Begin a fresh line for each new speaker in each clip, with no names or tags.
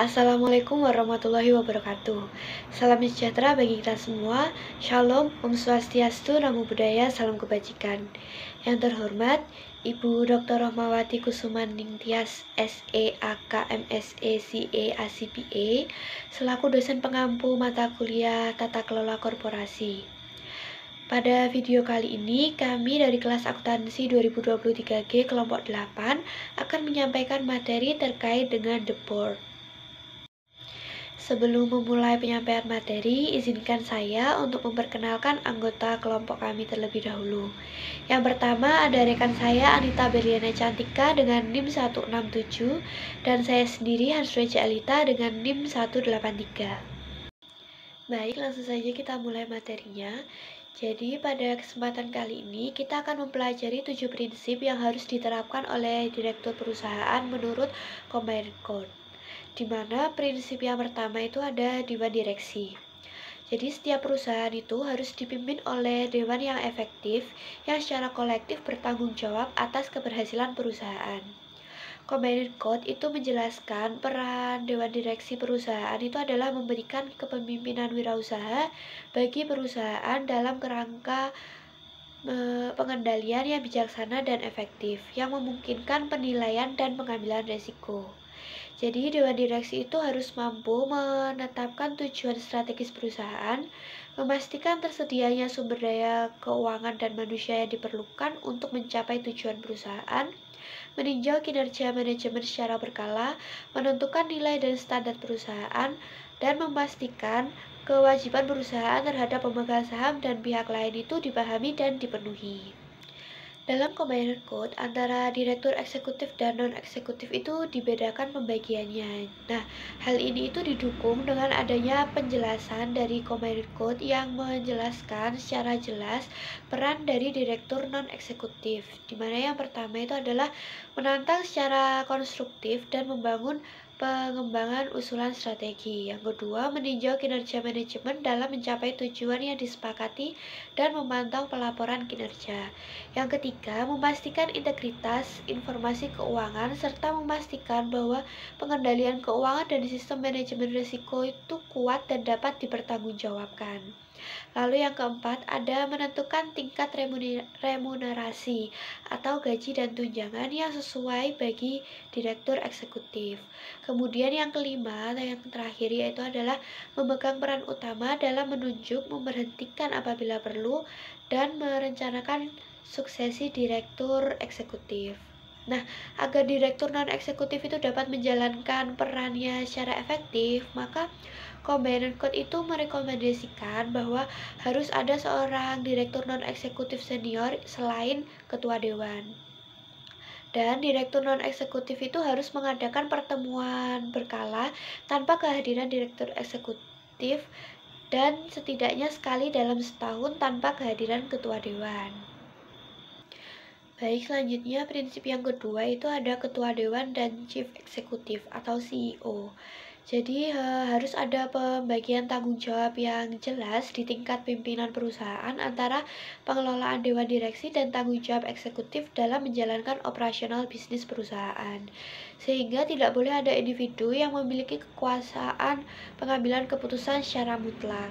Assalamualaikum warahmatullahi wabarakatuh. Salam sejahtera bagi kita semua. Shalom, Om Swastiastu, Namo Buddhaya, salam kebajikan. Yang terhormat, Ibu Dr. Rahmawati Kusumaning Tias, SEAK, MSE, CA, ACPA, selaku dosen pengampu mata kuliah Tata Kelola Korporasi. Pada video kali ini, kami dari kelas akuntansi 2023G kelompok 8 akan menyampaikan materi terkait dengan the board. Sebelum memulai penyampaian materi, izinkan saya untuk memperkenalkan anggota kelompok kami terlebih dahulu. Yang pertama ada rekan saya Anita Berliana Cantika dengan NIM 167 dan saya sendiri Hansreja Alita dengan NIM 183. Baik, langsung saja kita mulai materinya. Jadi pada kesempatan kali ini kita akan mempelajari 7 prinsip yang harus diterapkan oleh direktur perusahaan menurut Combined Code. Di mana prinsip yang pertama itu ada dewan direksi. Jadi setiap perusahaan itu harus dipimpin oleh dewan yang efektif yang secara kolektif bertanggung jawab atas keberhasilan perusahaan. Combined Code itu menjelaskan peran dewan direksi perusahaan itu adalah memberikan kepemimpinan wirausaha bagi perusahaan dalam kerangka pengendalian yang bijaksana dan efektif yang memungkinkan penilaian dan pengambilan resiko. Jadi dewan direksi itu harus mampu menetapkan tujuan strategis perusahaan, memastikan tersedianya sumber daya keuangan dan manusia yang diperlukan untuk mencapai tujuan perusahaan, meninjau kinerja manajemen secara berkala, menentukan nilai dan standar perusahaan, dan memastikan kewajiban perusahaan terhadap pemegang saham dan pihak lain itu dipahami dan dipenuhi. Dalam Combined Code, antara direktur eksekutif dan non-eksekutif itu dibedakan pembagiannya. Nah, hal ini itu didukung dengan adanya penjelasan dari Combined Code yang menjelaskan secara jelas peran dari direktur non-eksekutif, di mana yang pertama itu adalah menantang secara konstruktif dan membangun pengembangan usulan strategi. Yang kedua, meninjau kinerja manajemen dalam mencapai tujuan yang disepakati dan memantau pelaporan kinerja. Yang ketiga, memastikan integritas informasi keuangan serta memastikan bahwa pengendalian keuangan dan sistem manajemen risiko itu kuat dan dapat dipertanggungjawabkan. Lalu yang keempat, ada menentukan tingkat remunerasi atau gaji dan tunjangan yang sesuai bagi direktur eksekutif. Kemudian yang kelima, yang terakhir yaitu adalah memegang peran utama dalam menunjuk, memberhentikan apabila perlu, dan merencanakan suksesi direktur eksekutif. Nah, agar direktur non-eksekutif itu dapat menjalankan perannya secara efektif, maka Combined Code itu merekomendasikan bahwa harus ada seorang direktur non-eksekutif senior selain ketua dewan. Dan direktur non-eksekutif itu harus mengadakan pertemuan berkala tanpa kehadiran direktur eksekutif dan setidaknya sekali dalam setahun tanpa kehadiran ketua dewan. Baik, selanjutnya prinsip yang kedua itu ada ketua dewan dan chief eksekutif atau CEO. Jadi harus ada pembagian tanggung jawab yang jelas di tingkat pimpinan perusahaan antara pengelolaan dewan direksi dan tanggung jawab eksekutif dalam menjalankan operasional bisnis perusahaan. Sehingga tidak boleh ada individu yang memiliki kekuasaan pengambilan keputusan secara mutlak.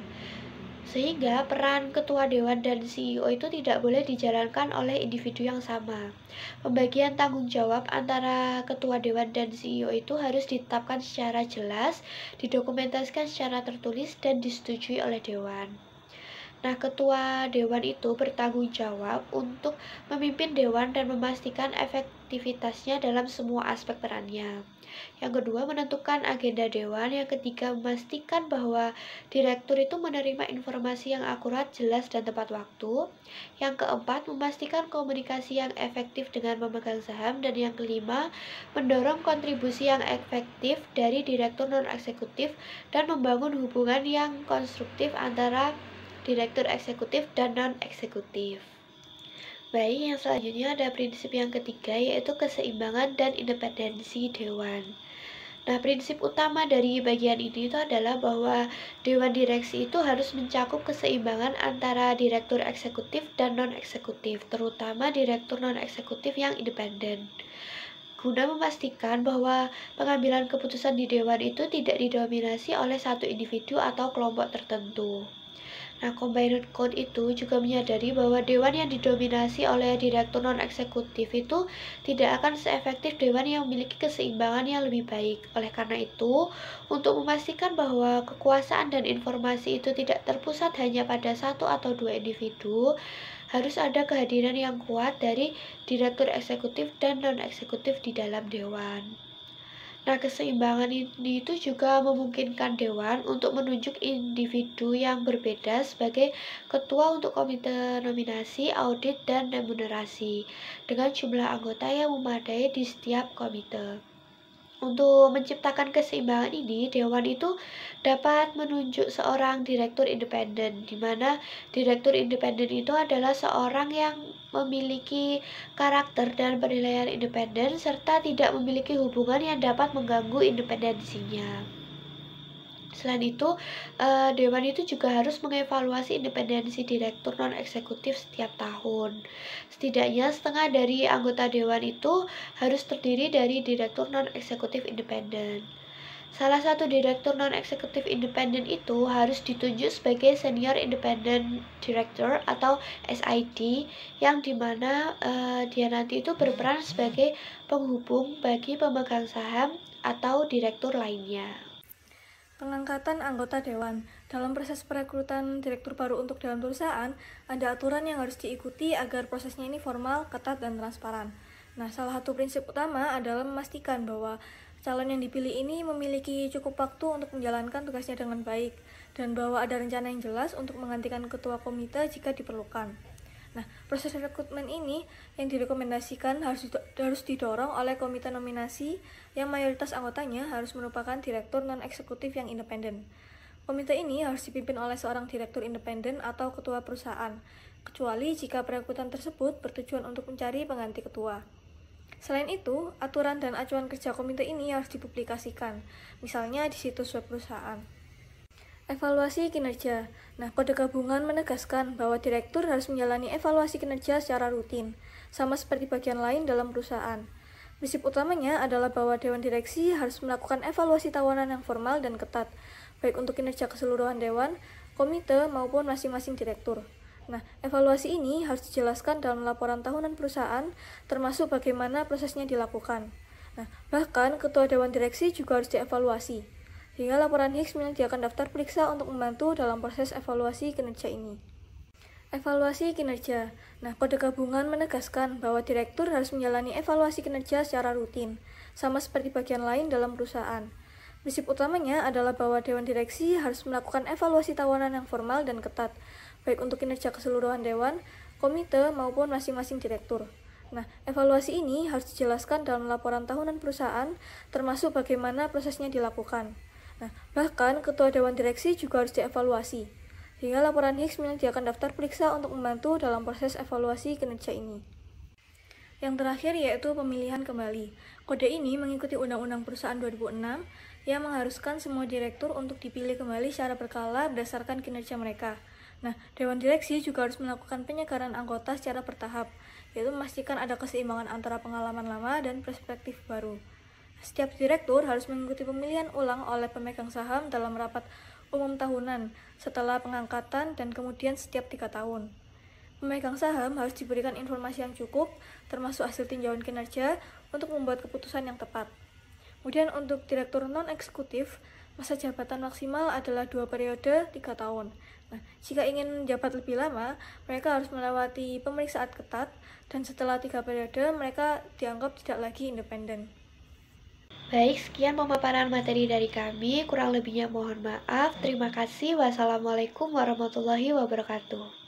Sehingga peran ketua dewan dan CEO itu tidak boleh dijalankan oleh individu yang sama. Pembagian tanggung jawab antara ketua dewan dan CEO itu harus ditetapkan secara jelas, didokumentasikan secara tertulis, dan disetujui oleh dewan. Nah, ketua dewan itu bertanggung jawab untuk memimpin dewan dan memastikan efektivitasnya dalam semua aspek perannya. Yang kedua, menentukan agenda dewan. Yang ketiga, memastikan bahwa direktur itu menerima informasi yang akurat, jelas, dan tepat waktu. Yang keempat, memastikan komunikasi yang efektif dengan pemegang saham. Dan yang kelima, mendorong kontribusi yang efektif dari direktur non-eksekutif dan membangun hubungan yang konstruktif antara direktur eksekutif dan non-eksekutif. Baik, yang selanjutnya ada prinsip yang ketiga yaitu keseimbangan dan independensi dewan. Nah, prinsip utama dari bagian ini itu adalah bahwa dewan direksi itu harus mencakup keseimbangan antara direktur eksekutif dan non-eksekutif, terutama direktur non-eksekutif yang independen. guna memastikan bahwa pengambilan keputusan di dewan itu tidak didominasi oleh satu individu atau kelompok tertentu. Nah, Combined Code itu juga menyadari bahwa dewan yang didominasi oleh direktur non-eksekutif itu tidak akan seefektif dewan yang memiliki keseimbangan yang lebih baik. Oleh karena itu, untuk memastikan bahwa kekuasaan dan informasi itu tidak terpusat hanya pada satu atau dua individu, harus ada kehadiran yang kuat dari direktur eksekutif dan non-eksekutif di dalam dewan. Nah, keseimbangan ini itu juga memungkinkan dewan untuk menunjuk individu yang berbeda sebagai ketua untuk komite nominasi, audit, dan remunerasi dengan jumlah anggota yang memadai di setiap komite. Untuk menciptakan keseimbangan ini, dewan itu dapat menunjuk seorang direktur independen, di mana direktur independen itu adalah seorang yang memiliki karakter dan penilaian independen serta tidak memiliki hubungan yang dapat mengganggu independensinya. Selain itu, dewan itu juga harus mengevaluasi independensi direktur non-eksekutif setiap tahun. Setidaknya setengah dari anggota dewan itu harus terdiri dari direktur non-eksekutif independen. Salah satu direktur non-eksekutif independen itu harus ditunjuk sebagai Senior Independent Director atau SID, yang dimana dia nanti itu berperan sebagai penghubung bagi pemegang saham atau direktur lainnya.
Pengangkatan anggota dewan. Dalam proses perekrutan direktur baru untuk dewan perusahaan, ada aturan yang harus diikuti agar prosesnya ini formal, ketat, dan transparan. Nah, salah satu prinsip utama adalah memastikan bahwa calon yang dipilih ini memiliki cukup waktu untuk menjalankan tugasnya dengan baik, dan bahwa ada rencana yang jelas untuk menggantikan ketua komite jika diperlukan. Nah, proses rekrutmen ini yang direkomendasikan harus didorong oleh komite nominasi yang mayoritas anggotanya harus merupakan direktur non-eksekutif yang independen. Komite ini harus dipimpin oleh seorang direktur independen atau ketua perusahaan, kecuali jika perekrutan tersebut bertujuan untuk mencari pengganti ketua. Selain itu, aturan dan acuan kerja komite ini harus dipublikasikan, misalnya di situs web perusahaan. Evaluasi kinerja. Nah, Kode Gabungan menegaskan bahwa direktur harus menjalani evaluasi kinerja secara rutin, sama seperti bagian lain dalam perusahaan. Prinsip utamanya adalah bahwa Dewan Direksi harus melakukan evaluasi tahunan yang formal dan ketat, baik untuk kinerja keseluruhan Dewan, komite, maupun masing-masing direktur. Nah, evaluasi ini harus dijelaskan dalam laporan tahunan perusahaan, termasuk bagaimana prosesnya dilakukan. Nah, bahkan Ketua Dewan Direksi juga harus dievaluasi. Hingga laporan Higgs menyediakan daftar periksa untuk membantu dalam proses evaluasi kinerja ini. Evaluasi kinerja. Nah, Kode Gabungan menegaskan bahwa direktur harus menjalani evaluasi kinerja secara rutin, sama seperti bagian lain dalam perusahaan. Prinsip utamanya adalah bahwa Dewan Direksi harus melakukan evaluasi tahunan yang formal dan ketat, baik untuk kinerja keseluruhan Dewan, komite, maupun masing-masing direktur. Nah, evaluasi ini harus dijelaskan dalam laporan tahunan perusahaan, termasuk bagaimana prosesnya dilakukan. Nah, bahkan Ketua Dewan Direksi juga harus dievaluasi. Hingga laporan Higgs menyediakan daftar periksa untuk membantu dalam proses evaluasi kinerja ini. Yang terakhir yaitu pemilihan kembali. Kode ini mengikuti Undang-Undang Perusahaan 2006 yang mengharuskan semua direktur untuk dipilih kembali secara berkala berdasarkan kinerja mereka. Nah, Dewan Direksi juga harus melakukan penyegaran anggota secara bertahap, yaitu memastikan ada keseimbangan antara pengalaman lama dan perspektif baru. Setiap direktur harus mengikuti pemilihan ulang oleh pemegang saham dalam rapat umum tahunan setelah pengangkatan dan kemudian setiap 3 tahun. Pemegang saham harus diberikan informasi yang cukup, termasuk hasil tinjauan kinerja, untuk membuat keputusan yang tepat. Kemudian untuk direktur non-eksekutif, masa jabatan maksimal adalah 2 periode 3 tahun. Nah, jika ingin menjabat lebih lama, mereka harus melewati pemeriksaan ketat, dan setelah 3 periode, mereka dianggap tidak lagi independen.
Baik, sekian pemaparan materi dari kami. Kurang lebihnya mohon maaf. Terima kasih. Wassalamualaikum warahmatullahi wabarakatuh.